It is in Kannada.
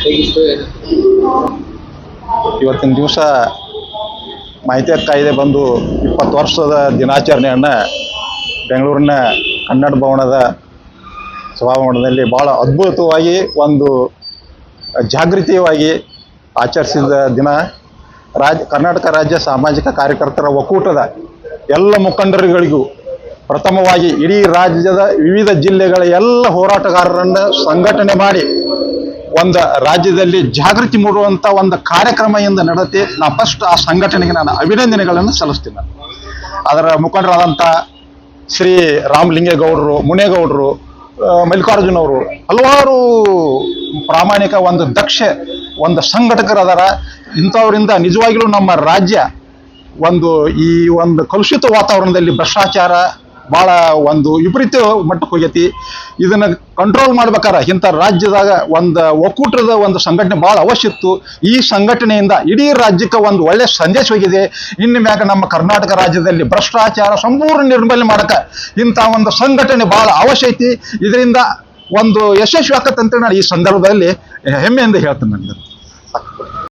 ಹೇಗಿತ್ತು ಏನು? ಇವತ್ತಿನ ದಿವಸ ಮಾಹಿತಿ ಕಾಯ್ದೆ ಬಂದು 20 ವರ್ಷದ ದಿನಾಚರಣೆಯನ್ನು ಬೆಂಗಳೂರಿನ ಕನ್ನಡ ಭವನದ ಸಭಾಭವನದಲ್ಲಿ ಭಾಳ ಅದ್ಭುತವಾಗಿ ಒಂದು ಜಾಗೃತಿಯಾಗಿ ಆಚರಿಸಿದ ದಿನ. ಕರ್ನಾಟಕ ರಾಜ್ಯ ಸಾಮಾಜಿಕ ಕಾರ್ಯಕರ್ತರ ಒಕ್ಕೂಟದ ಎಲ್ಲ ಮುಖಂಡರುಗಳಿಗೂ ಪ್ರಥಮವಾಗಿ ಇಡೀ ರಾಜ್ಯದ ವಿವಿಧ ಜಿಲ್ಲೆಗಳ ಎಲ್ಲ ಹೋರಾಟಗಾರರನ್ನು ಸಂಘಟನೆ ಮಾಡಿ ಒಂದು ರಾಜ್ಯದಲ್ಲಿ ಜಾಗೃತಿ ಮೂಡುವಂಥ ಒಂದು ಕಾರ್ಯಕ್ರಮದಿಂದ ನಡೆದಿ ಫಸ್ಟ್ ಆ ಸಂಘಟನೆಗೆ ನಾನು ಅಭಿನಂದನೆಗಳನ್ನು ಸಲ್ಲಿಸ್ತೀನಿ. ಅದರ ಮುಖಂಡರಾದಂಥ ಶ್ರೀ ರಾಮಲಿಂಗೇಗೌಡರು, ಮುನೇಗೌಡರು, ಮಲ್ಲಿಕಾರ್ಜುನ್ ಅವರು ಹಲವಾರು ಪ್ರಾಮಾಣಿಕ ಒಂದು ದಕ್ಷ ಒಂದು ಸಂಘಟಕರದಾರ. ಇಂಥವರಿಂದ ನಿಜವಾಗಿಯೂ ನಮ್ಮ ರಾಜ್ಯ ಈ ಒಂದು ಕಲುಷಿತ ವಾತಾವರಣದಲ್ಲಿ ಭ್ರಷ್ಟಾಚಾರ ಭಾಳ ಒಂದು ವಿಪರೀತ ಮಟ್ಟಕ್ಕೆ ಹೋಗೈತಿ. ಇದನ್ನು ಕಂಟ್ರೋಲ್ ಮಾಡ್ಬೇಕಾರೆ ಇಂಥ ರಾಜ್ಯದಾಗ ಒಂದು ಒಕ್ಕೂಟದ ಒಂದು ಸಂಘಟನೆ ಭಾಳ ಅವಶ್ಯ ಇತ್ತು. ಈ ಸಂಘಟನೆಯಿಂದ ಇಡೀ ರಾಜ್ಯಕ್ಕೆ ಒಂದು ಒಳ್ಳೆಯ ಸಂದೇಶ ಹೋಗಿದೆ. ಇನ್ನು ಮ್ಯಾಗ ನಮ್ಮ ಕರ್ನಾಟಕ ರಾಜ್ಯದಲ್ಲಿ ಭ್ರಷ್ಟಾಚಾರ ಸಂಪೂರ್ಣ ನಿರ್ಮೂಲನೆ ಮಾಡಕ್ಕೆ ಇಂಥ ಒಂದು ಸಂಘಟನೆ ಭಾಳ ಅವಶ್ಯ ಐತಿ. ಇದರಿಂದ ಒಂದು ಯಶಸ್ವಿ ಆಕತ್ತಂತ ನಾನು ಈ ಸಂದರ್ಭದಲ್ಲಿ ಹೆಮ್ಮೆಯಿಂದ ಹೇಳ್ತೇನೆ. ನನಗೆ